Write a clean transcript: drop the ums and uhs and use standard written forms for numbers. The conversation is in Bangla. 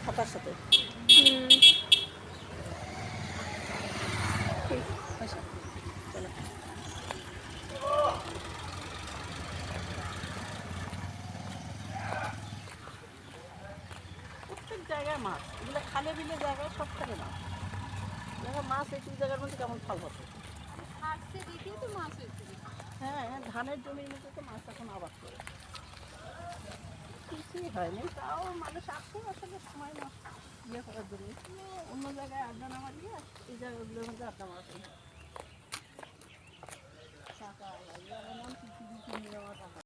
খাতার সাথে চলো প্রত্যেক জায়গায় মাছ, এগুলো খালে বিলে জায়গায় সবখানে মাছ। দেখো মাছ এই তিন জায়গার মধ্যে কেমন ফল বসে। হ্যাঁ, ধানের জমির মধ্যে তো মাছ এখন আবাদ করে কিছুই হয়নি, তাও মানুষ আসছে আসলে সময় নষ্ট ইয়ে করার জন্য। অন্য জায়গায় আড্ডা না মারিয়ে এই জায়গাগুলোর মধ্যে আড্ডা মারা